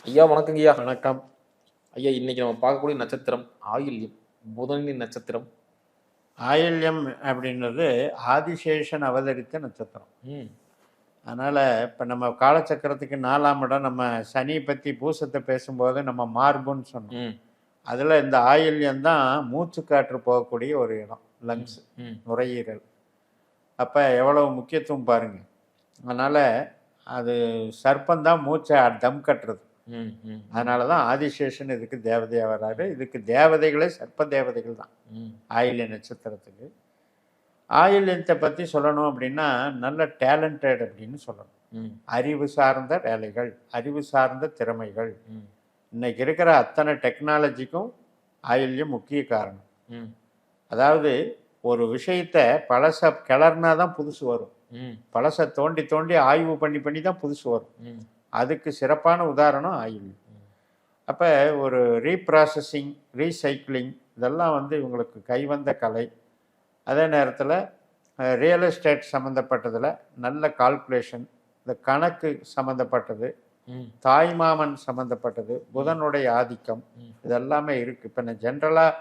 ஐயா வணக்கங்க ஐயா. வணக்கம். ஐயா இன்னைக்கு நம்ம பார்க்கக்கூடிய நட்சத்திரம் ஆயில்யம். புதனின் நட்சத்திரம். ஆயில்யம் அப்படின்றது ஆதிசேஷன் அவதரித்த நட்சத்திரம். ம். அதனால இப்போ நம்ம காலச்சக்கரத்துக்கு 4ஆம் இடம் நம்ம சனி பற்றி பூசத்தை பேசும்போது நம்ம மார்புன்னு சொன்னோம். ம். அதில் இந்த ஆயில்யம் தான் மூச்சு காற்று போகக்கூடிய ஒரு இடம், லங்ஸ், ம். நுரையீரல். அப்போ எவ்வளவு முக்கியத்துவம் பாருங்க. அதனால் அது சர்ப்பந்தான் மூச்சை தம் கட்டுறது. ம். ம். அதனால தான் ஆதிசேஷன் இதுக்கு தேவதையாக வர்றாரு. இதுக்கு தேவதைகளே சர்ப்ப தேவதைகள் தான் ம். ஆயில்ய நட்சத்திரத்துக்கு. ஆயில்யத்தை பற்றி சொல்லணும் அப்படின்னா நல்ல டேலண்டட் அப்படின்னு சொல்லணும். ம். அறிவு சார்ந்த வேலைகள், அறிவு சார்ந்த திறமைகள். ம். இன்னைக்கு இருக்கிற அத்தனை டெக்னாலஜிக்கும் ஆயில்யம் முக்கிய காரணம். ம். அதாவது ஒரு விஷயத்தை பழச கிளறினா தான் புதுசு வரும். ம். பழசை தோண்டி தோண்டி ஆய்வு பண்ணி பண்ணி தான் புதுசு வரும். ம். அதுக்கு சிறப்பான உதாரணம் ஆயில்யம். அப்போ ஒரு ரீப்ராசஸிங், ரீசைக்கிளிங் இதெல்லாம் வந்து இவங்களுக்கு கைவந்த கலை. அதே நேரத்தில் ரியல் எஸ்டேட் சம்மந்தப்பட்டதில் நல்ல கால்குலேஷன், இந்த கணக்கு சம்மந்தப்பட்டது, ம். தாய்மாமன் சம்மந்தப்பட்டது, புதனுடைய ஆதிக்கம், இதெல்லாமே இருக்குது. இப்போ ஜென்ரலாக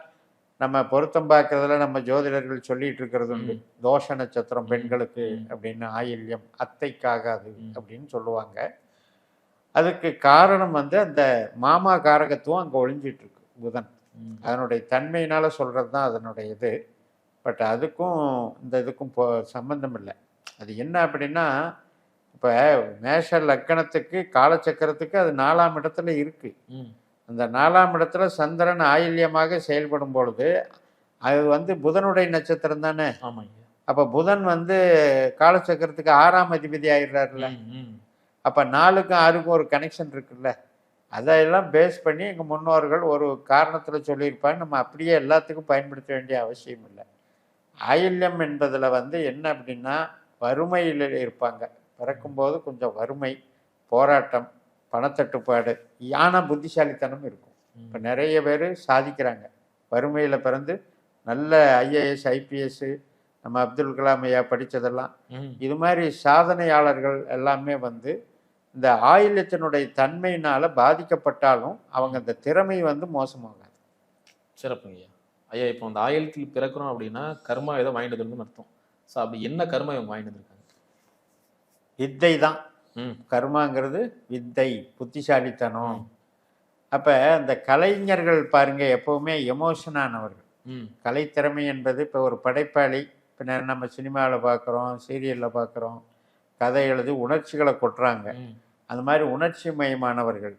நம்ம பொருத்தம் பார்க்கறதுல நம்ம ஜோதிடர்கள் சொல்லிட்டு இருக்கிறது உண்டு. தோஷ நட்சத்திரம் பெண்களுக்கு அப்படின்னு ஆயில்யம் அத்தைக்காகாது அப்படின்னு சொல்லுவாங்க. அதுக்கு காரணம் வந்து அந்த மாமா காரகத்துவம் அங்கே ஒளிஞ்சிட்டு இருக்கு புதன். அதனுடைய தன்மையினால சொல்கிறது தான் அதனுடைய இது. பட் அதுக்கும் இந்த இதுக்கும் சம்பந்தம் இல்லை. அது என்ன அப்படின்னா, இப்போ மேஷ லக்கணத்துக்கு காலச்சக்கரத்துக்கு அது 4ஆம் இடத்துல இருக்கு. அந்த 4ஆம் இடத்துல சந்திரன் ஆயில்யமாக செயல்படும் பொழுது அது வந்து புதனுடைய நட்சத்திரம் தானே. ஆமாங்க. அப்போ புதன் வந்து காலச்சக்கரத்துக்கு 6ஆம் அதிபதி ஆயிடுறாருல்ல. அப்போ 4க்கும் 6க்கும் ஒரு கனெக்ஷன் இருக்குல்ல. அதையெல்லாம் பேஸ் பண்ணி எங்கள் முன்னோர்கள் ஒரு காரணத்தில் சொல்லியிருப்பாங்க. நம்ம அப்படியே எல்லாத்துக்கும் பயன்படுத்த வேண்டிய அவசியம் இல்லை. ஆயில்யம் என்பதில் வந்து என்ன அப்படின்னா, வறுமையில் இருப்பாங்க. பிறக்கும்போது கொஞ்சம் வறுமை, போராட்டம், பணத்தட்டுப்பாடு, யானை புத்திசாலித்தனம் இருக்கும். இப்போ நிறைய பேர் சாதிக்கிறாங்க வறுமையில் பிறந்து. நல்ல ஐஏஎஸ், ஐபிஎஸ், நம்ம அப்துல் கலாம் ஐயா படித்ததெல்லாம். இது மாதிரி சாதனையாளர்கள் எல்லாமே வந்து இந்த ஆயில்யத்தினுடைய தன்மையினால் பாதிக்கப்பட்டாலும் அவங்க அந்த திறமை வந்து மோசமாகாது. சிறப்புங்க ஐயா. ஐயா இப்போ அந்த ஆயில்யத்தில் பிறக்கிறோம் அப்படின்னா கர்மா ஏதோ வாங்கிட்டு வந்துருன்னு அர்த்தம். ஸோ அப்படி என்ன கர்மா இவங்க வாங்கிட்டு வந்திருக்காங்க? வித்தை தான். கர்மாங்கிறது வித்தை, புத்திசாலித்தனம். அப்போ அந்த கலைஞர்கள் பாருங்க எப்பவுமே எமோஷனானவர்கள். கலைத்திறமை என்பது இப்போ ஒரு படைப்பாளி, இப்போ நம்ம சினிமாவில் பார்க்குறோம், சீரியலில் பார்க்குறோம், கதை எழுதி உணர்ச்சிகளை கொட்டுறாங்க. அந்த மாதிரி உணர்ச்சி மயமானவர்கள்.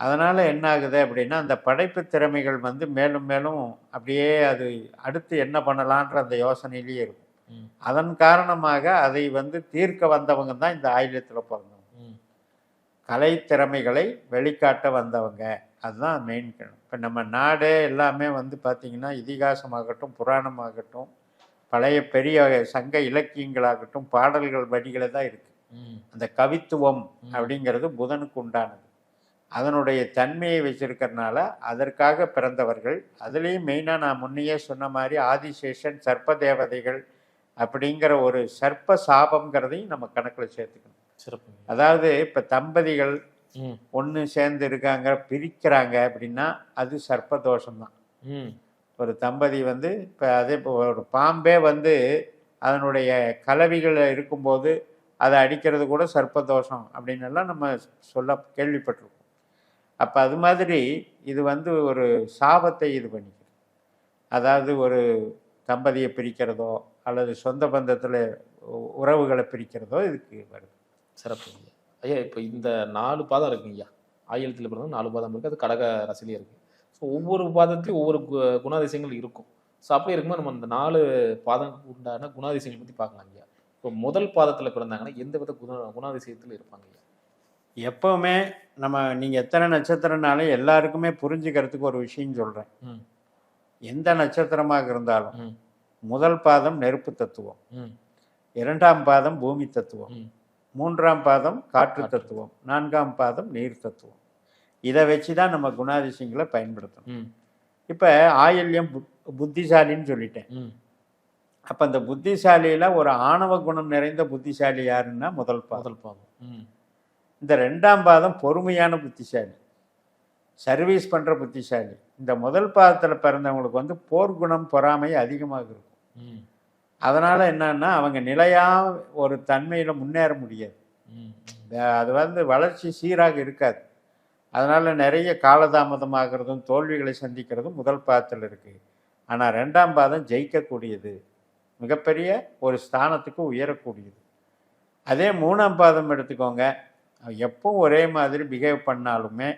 அதனால் என்ன ஆகுது அப்படின்னா, அந்த படைப்பு திறமைகள் வந்து மேலும் மேலும் அப்படியே அது அடுத்து என்ன பண்ணலான்ற அந்த யோசனையிலேயே இருக்கும். அதன் காரணமாக அதை வந்து தீர்க்க வந்தவங்க தான் இந்த ஆயில்யத்தில் பிறந்தவங்க. கலை திறமைகளை வெளிக்காட்ட வந்தவங்க. அதுதான் மெயின். இப்போ நம்ம நாடே எல்லாமே வந்து பார்த்திங்கன்னா இதிகாசமாகட்டும், புராணமாகட்டும், பழைய பெரிய சங்க இலக்கியங்களாகட்டும், பாடல்கள் வரிகளை தான் இருக்குது. அந்த கவித்துவம் அப்படிங்கிறது புதனுக்கு உண்டானது. அதனுடைய தன்மையை வச்சிருக்கிறதுனால அதற்காக பிறந்தவர்கள். அதுலேயும் மெயினாக நான் முன்னையே சொன்ன மாதிரி ஆதிசேஷன், சர்ப்ப தேவதைகள் அப்படிங்கிற ஒரு சர்ப்ப சாபங்கிறதையும் நம்ம கணக்கில் சேர்த்துக்கணும். சிறப்பு. அதாவது இப்போ தம்பதிகள் ஒன்று சேர்ந்து இருக்காங்க, பிரிக்கிறாங்க அப்படின்னா அது சர்ப்ப தோஷம்தான். ஒரு தம்பதி வந்து இப்போ அதே இப்போ ஒரு பாம்பே வந்து அதனுடைய கலவிகள் இருக்கும்போது அதை அடிக்கிறது கூட சர்ப்பதோஷம் அப்படின்னு எல்லாம் நம்ம சொல்ல கேள்விப்பட்டிருக்கோம். அப்போ அது மாதிரி இது வந்து ஒரு சாபத்தை இது பண்ணிக்கிறது. அதாவது ஒரு தம்பதியை பிரிக்கிறதோ அல்லது சொந்த பந்தத்தில் உறவுகளை பிரிக்கிறதோ இதுக்கு வருது. சிறப்பு ஐயா. இப்போ இந்த 4 பாதம் இருக்குங்க ஐயா. ஆயில்யத்தில் பிறந்த 4 பாதம் இருக்குது. அது கடக ராசிலேயே இருக்குது. ஸோ ஒவ்வொரு பாதத்துலையும் ஒவ்வொரு குணாதிசயங்கள் இருக்கும். ஸோ அப்படி இருக்கும்போது நம்ம அந்த 4 பாதம் உண்டான குணாதிசயங்களை பற்றி பார்க்கலாம் ஐயா. இப்போ முதல் பாதத்தில் பிறந்தாங்கன்னா எந்த வித குணாதிசயத்தில் இருப்பாங்க ஐயா? எப்பவுமே நம்ம நீங்கள் எத்தனை நட்சத்திரம்னாலும் எல்லாருக்குமே புரிஞ்சுக்கிறதுக்கு ஒரு விஷயம் சொல்கிறேன். எந்த நட்சத்திரமாக இருந்தாலும் முதல் பாதம் நெருப்பு தத்துவம், 2ஆம் பாதம் பூமி தத்துவம், 3ஆம் பாதம் காற்று தத்துவம், 4ஆம் பாதம் நீர் தத்துவம். இதை வச்சு தான் நம்ம குணாதிசயங்களை பயன்படுத்தணும். இப்போ ஆயில்யம் புத்திசாலின்னு சொல்லிட்டேன். அப்போ அந்த புத்திசாலியில் ஒரு ஆணவ குணம் நிறைந்த புத்திசாலி யாருன்னா முதல் பாதம். இந்த 2ஆம் பாதம் பொறுமையான புத்திசாலி. சர்வீஸ் பண்ணுற புத்திசாலி. இந்த முதல் பாதத்தில் பிறந்தவங்களுக்கு வந்து போர்க்குணம் பொறாமை அதிகமாக இருக்கும். அதனால் என்னன்னா அவங்க நிலையாக ஒரு தன்மையில் முன்னேற முடியாது. அது வந்து வளர்ச்சி சீராக இருக்காது. அதனால் நிறைய காலதாமதமாகிறதும் தோல்விகளை சந்திக்கிறதும் முதல் பாதத்தில் இருக்குது. ஆனால் 2ஆம் பாதம் ஜெயிக்கக்கூடியது, மிகப்பெரிய ஒரு ஸ்தானத்துக்கு உயரக்கூடியது. அதே 3ஆம் பாதம் எடுத்துக்கோங்க, எப்பவும் ஒரே மாதிரி பிஹேவ் பண்ணாலுமே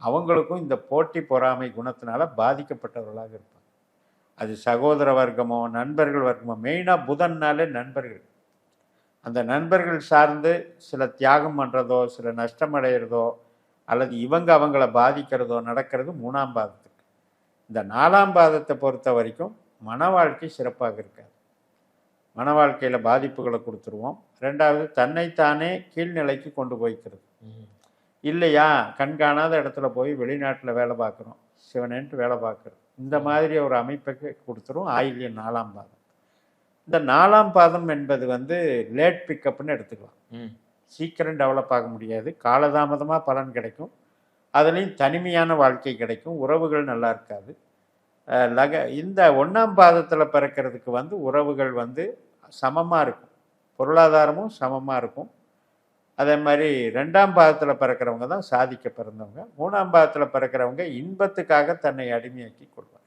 அவங்களுக்கும் இந்த போட்டி பொறாமை குணத்தினால பாதிக்கப்பட்டவர்களாக இருப்பாங்க. அது சகோதர வர்க்கமோ நண்பர்கள் வர்க்கமோ, மெயினாக புதன்னாலே நண்பர்கள். அந்த நண்பர்கள் சார்ந்து சில தியாகம் பண்ணுறதோ சில நஷ்டம் அடைகிறதோ அல்லது இவங்க அவங்கள பாதிக்கிறதோ நடக்கிறது 3ஆம் பாதத்துக்கு. இந்த 4ஆம் பாதத்தை பொறுத்த வரைக்கும் மன வாழ்க்கை சிறப்பாக இருக்காது. மன வாழ்க்கையில் பாதிப்புகளை கொடுத்துருவோம். 2வது தன்னைத்தானே கீழ்நிலைக்கு கொண்டு போய்க்கிறது. இல்லையா கண்காணாத இடத்துல போய் வெளிநாட்டில் வேலை பார்க்குறோம், சிவனேன்ட்டு வேலை பார்க்குறோம், இந்த மாதிரி ஒரு அமைப்புக்கு கொடுத்துரும் ஆயில்யம் 4ஆம் பாதம். இந்த 4ஆம் பாதம் என்பது வந்து லேட் பிக்கப்னு எடுத்துக்கலாம். சீக்கிரம் டெவலப் ஆக முடியாது, காலதாமதமாக பலன் கிடைக்கும், அதுலேயும் தனிமையான வாழ்க்கை கிடைக்கும், உறவுகள் நல்லா இருக்காது. இந்த 1ஆம் பாதத்தில் பிறக்கிறதுக்கு வந்து உறவுகள் வந்து சமமாக இருக்கும், பொருளாதாரமும் சமமாக இருக்கும். அதே மாதிரி 2ஆம் பாதத்தில் பிறக்கிறவங்க தான் சாதிக்க பிறந்தவங்க. 3ஆம் பாதத்தில் பிறக்கிறவங்க இன்பத்துக்காக தன்னை அடிமையாக்கி கொள்வார்.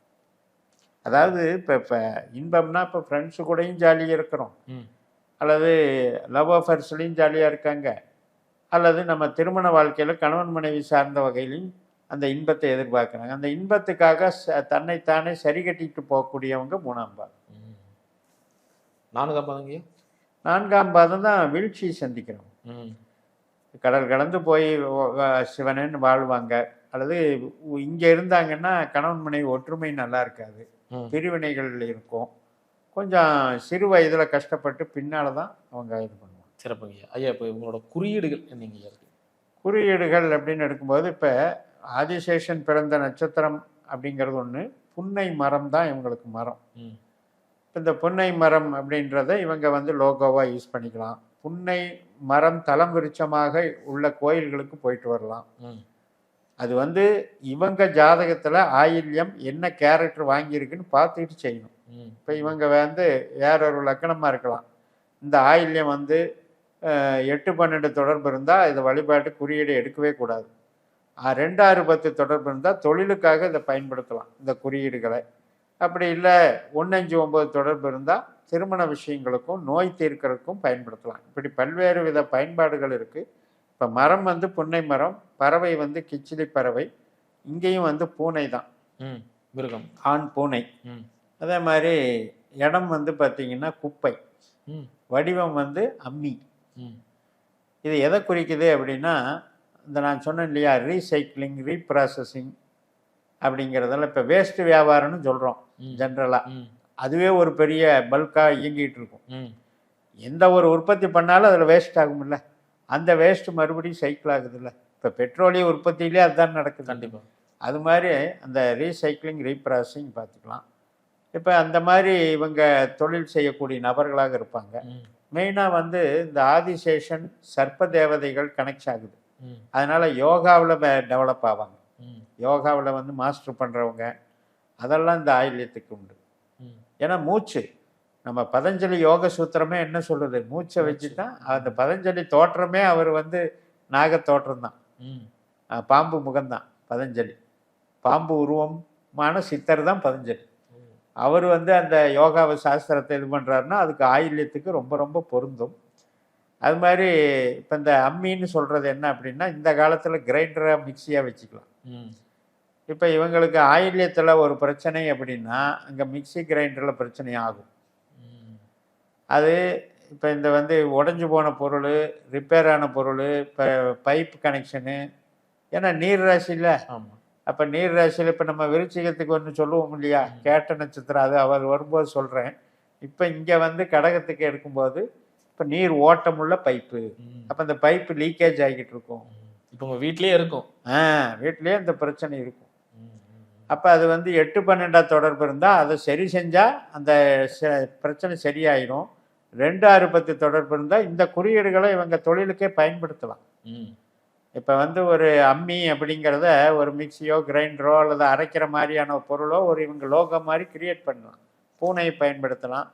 அதாவது இப்போ இன்பம்னா இப்போ ஃப்ரெண்ட்ஸு கூடயும் ஜாலியாக இருக்கிறோம், அல்லது லவ் அஃபேர்ஸ்லையும் ஜாலியாக இருக்காங்க, அல்லது நம்ம திருமண வாழ்க்கையில் கணவன் மனைவி சார்ந்த வகையிலையும் அந்த இன்பத்தை எதிர்பார்க்குறாங்க. அந்த இன்பத்துக்காக தன்னைத்தானே சரி கட்டிட்டு போகக்கூடியவங்க 3ஆம் பாதம். 4ஆம் பாதங்க? 4ஆம் பாதம் தான் வீழ்ச்சியை சந்திக்கிறோம். கடல் கடந்து போய் சிவனேன்னு வாழ்வாங்க, அல்லது இங்கே இருந்தாங்கன்னா கணவன் மனைவி ஒற்றுமை நல்லா இருக்காது, பிரிவினைகள் இருக்கும், கொஞ்சம் சிறு வயதில் கஷ்டப்பட்டு பின்னால் தான் அவங்க இது பண்ணுவாங்க. சிறப்புங்க ஐயா. இப்போ உங்களோட குறியீடுகள் என்னங்க இருக்கு? குறியீடுகள் அப்படின்னு எடுக்கும்போது இப்போ ஆதிசேஷன் பிறந்த நட்சத்திரம் அப்படிங்கிறது ஒன்று, புன்னை மரம் தான் இவங்களுக்கு மரம். இந்த புன்னை மரம் அப்படின்றத இவங்க வந்து லோகோவாக யூஸ் பண்ணிக்கலாம். புன்னை மரம் தலம் விருட்சமாக உள்ள கோயில்களுக்கு போயிட்டு வரலாம். அது வந்து இவங்க ஜாதகத்தில் ஆயில்யம் என்ன கேரக்டர் வாங்கியிருக்குன்னு பார்த்துக்கிட்டு செய்யணும். இப்போ இவங்க வந்து வேற ஒரு லக்கணமாக இருக்கலாம், இந்த ஆயில்யம் வந்து 8-12 தொடர்பு இருந்தால் இதை வழிபாட்டு குறியீடு எடுக்கவே கூடாது. 2-6-10 தொடர்பு இருந்தால் தொழிலுக்காக இதை பயன்படுத்தலாம் இந்த குறியீடுகளை. அப்படி இல்லை 1-5-9 தொடர்பு இருந்தால் திருமண விஷயங்களுக்கும் நோய் தீர்க்கிறதுக்கும் பயன்படுத்தலாம். இப்படி பல்வேறு வித பயன்பாடுகள் இருக்குது. இப்போ மரம் வந்து புன்னை மரம், பறவை வந்து கிச்சிலி பறவை, இங்கேயும் வந்து பூனை தான், மிருகம், ஆண் பூனை. அதே மாதிரி இடம் வந்து பார்த்திங்கன்னா குப்பை, வடிவம் வந்து அம்மி. இது எதை குறிக்குது அப்படின்னா, இந்த நான் சொன்னேன் இல்லையா, ரீசைக்கிளிங் ரீப்ராசஸிங் அப்படிங்கிறதெல்லாம் இப்போ வேஸ்ட் வியாபாரம்னு சொல்கிறோம் ஜென்ரலாக. அதுவே ஒரு பெரிய பல்காக இயங்கிட்டு இருக்கும். எந்த ஒரு உற்பத்தி பண்ணாலும் அதில் வேஸ்ட் ஆகும்ல, அந்த வேஸ்ட் மறுபடியும் சைக்கிள் ஆகுதுல்ல. இப்போ பெட்ரோலிய உற்பத்தியிலே அதுதான் நடக்குது. கண்டிப்பாக. அது மாதிரி அந்த ரீசைக்கிளிங் ரீப்ராசஸிங் பார்த்துக்கலாம். இப்போ அந்த மாதிரி இவங்க தொழில் செய்யக்கூடிய நபர்களாக இருப்பாங்க. மெயினாக வந்து இந்த ஆதிசேஷன் சர்ப்ப தேவதைகள் கனெக்ட் ஆகுது, அதனால் யோகாவில் டெவலப் ஆவாங்க. யோகாவில் வந்து மாஸ்டர் பண்ணுறவங்க அதெல்லாம் இந்த ஆயில்யத்துக்கு உண்டு. ஏன்னா மூச்சு, நம்ம பதஞ்சலி யோக சூத்திரமே என்ன சொல்லுது, மூச்சை வச்சு தான். அந்த பதஞ்சலி தோற்றமே அவர் வந்து நாக தோற்றம் தான், பாம்பு முகம்தான் பதஞ்சலி, பாம்பு உருவமான சித்தர் தான் பதஞ்சலி. அவர் வந்து அந்த யோகாவை சாஸ்திரத்தை இது பண்ணுறாருன்னா அதுக்கு ஆயில்யத்துக்கு ரொம்ப ரொம்ப பொருந்தும். அது மாதிரி இப்போ இந்த அம்மின்னு சொல்கிறது என்ன அப்படின்னா, இந்த காலத்தில் கிரைண்டராக மிக்சியாக வச்சுக்கலாம். இப்போ இவங்களுக்கு ஆயில்யத்தில் ஒரு பிரச்சனை அப்படின்னா அங்கே மிக்சி கிரைண்டரில் பிரச்சனை ஆகும். அது இப்போ இந்த வந்து உடஞ்சி போன பொருள், ரிப்பேர் ஆன பொருள், இப்போ பைப் கனெக்ஷனு, ஏன்னா நீர் ராசியில். அப்போ நீர் ராசியில் இப்போ நம்ம விருச்சிகத்துக்கு ஒன்று சொல்லுவோம் இல்லையா, கேட்ட நட்சத்திரம், அது அவர் வரும்போது சொல்கிறேன். இப்போ இங்கே வந்து கடகத்துக்கு எடுக்கும்போது இப்போ நீர் ஓட்டமுள்ள பைப்பு, அப்போ இந்த பைப்பு லீக்கேஜ் ஆகிக்கிட்டு இருக்கும். இப்போ உங்கள் வீட்லேயே இருக்கும். வீட்லேயே இந்த பிரச்சனை இருக்கும். அப்போ அது வந்து 8-12 தொடர்பு இருந்தால் அதை சரி செஞ்சால் அந்த பிரச்சனை சரியாயிடும். 2-6-10 தொடர்பு இருந்தால் இந்த குறியீடுகளை இவங்க தொழிலுக்கே பயன்படுத்தலாம். இப்போ வந்து ஒரு அம்மி அப்படிங்கிறத ஒரு மிக்சியோ கிரைண்டரோ அல்லது அரைக்கிற மாதிரியான ஒரு பொருளோ ஒரு இவங்க லோகோ மாதிரி கிரியேட் பண்ணலாம். பூனையை பயன்படுத்தலாம்.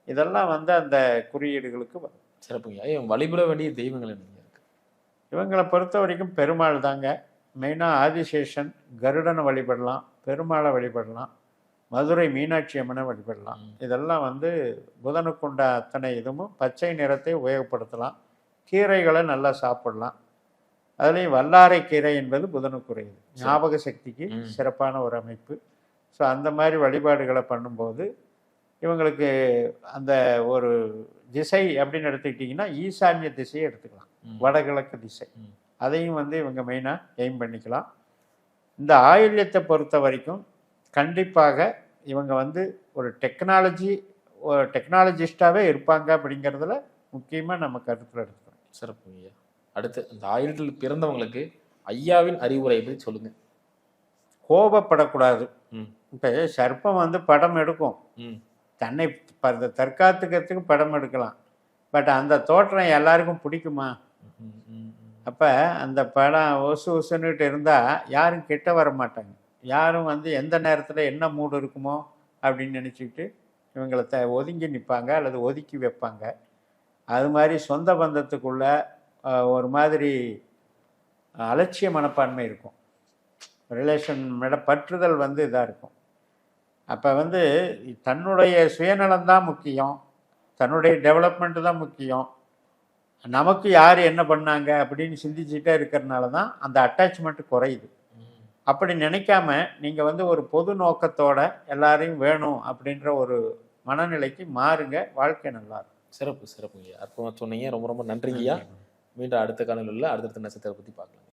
இதெல்லாம் வந்து அந்த குறியீடுகளுக்கு வரும். சிறப்புங்க. ஐயா வழிபட வேண்டிய தெய்வங்கள் என்னங்க இருக்கு? இவங்களை பொறுத்த வரைக்கும் பெருமாள் தாங்க. மெயினாக ஆதிசேஷன், கருடனை வழிபடலாம், பெருமாளை வழிபடலாம், மதுரை மீனாட்சி அம்மனை வழிபடலாம். இதெல்லாம் வந்து புதனுக்குண்ட அத்தனை இதுவும் பச்சை நிறத்தை உபயோகப்படுத்தலாம். கீரைகளை நல்லா சாப்பிடலாம். அதுலேயும் வல்லாரை கீரை என்பது புதனுக்குரியது. ஞாபக சக்திக்கு சிறப்பான ஒரு அமைப்பு. ஸோ அந்த மாதிரி வழிபாடுகளை பண்ணும்போது இவங்களுக்கு அந்த ஒரு திசை அப்படின்னு எடுத்துக்கிட்டிங்கன்னா ஈசான்ய திசையை எடுத்துக்கலாம், வடகிழக்கு திசை. அதையும் வந்து இவங்க மெயினாக எய்ம் பண்ணிக்கலாம். இந்த ஆயில்யத்தை பொறுத்த வரைக்கும் கண்டிப்பாக இவங்க வந்து ஒரு டெக்னாலஜிஸ்டாகவே இருப்பாங்க அப்படிங்கிறதுல முக்கியமாக நம்ம கருத்தில் எடுத்துக்கிறோம். சிறப்பு ஐயா. அடுத்து இந்த ஆயுள்கள் பிறந்தவங்களுக்கு ஐயாவின் அறிவுரை பற்றி சொல்லுங்க. கோபப்படக்கூடாது. இப்போ சர்ப்பம் வந்து படம் எடுக்கும், தன்னை தற்காத்துக்கிறதுக்கு படம் எடுக்கலாம். பட் அந்த தோற்றம் எல்லாருக்கும் பிடிக்குமா? அப்போ அந்த படம் ஒசு ஒசுன்னுட்டு இருந்தால் யாரும் கிட்ட வர மாட்டாங்க. யாரும் வந்து எந்த நேரத்தில் என்ன மூடு இருக்குமோ அப்படின்னு நினச்சிக்கிட்டு இவங்களை ஒதுங்கி நிற்பாங்க அல்லது ஒதுக்கி வைப்பாங்க. அது மாதிரி சொந்த பந்தத்துக்குள்ள ஒரு மாதிரி அலட்சிய மனப்பான்மை இருக்கும். ரிலேஷன் மேட பற்றுதல் வந்து இதாக இருக்கும். அப்போ வந்து தன்னுடைய சுயநலம்தான் முக்கியம், தன்னுடைய டெவலப்மெண்ட்டு தான் முக்கியம். நமக்கு யார் என்ன பண்ணாங்க அப்படின்னு சிந்திச்சுட்டே இருக்கிறதுனால தான் அந்த அட்டாச்மெண்ட்டு குறையுது. அப்படி நினைக்காம நீங்கள் வந்து ஒரு பொது நோக்கத்தோட எல்லாரையும் வேணும் அப்படின்ற ஒரு மனநிலைக்கு மாறுங்க. வாழ்க்கை நல்லா இருக்கும். சிறப்பு சிறப்புங்க. அற்புதமாக சொன்னீங்க. ரொம்ப ரொம்ப நன்றிங்கய்யா. மீண்டும் அடுத்த காணொலியில் அடுத்தடுத்த நட்சத்திரத்தை பற்றி பார்க்கலாம்.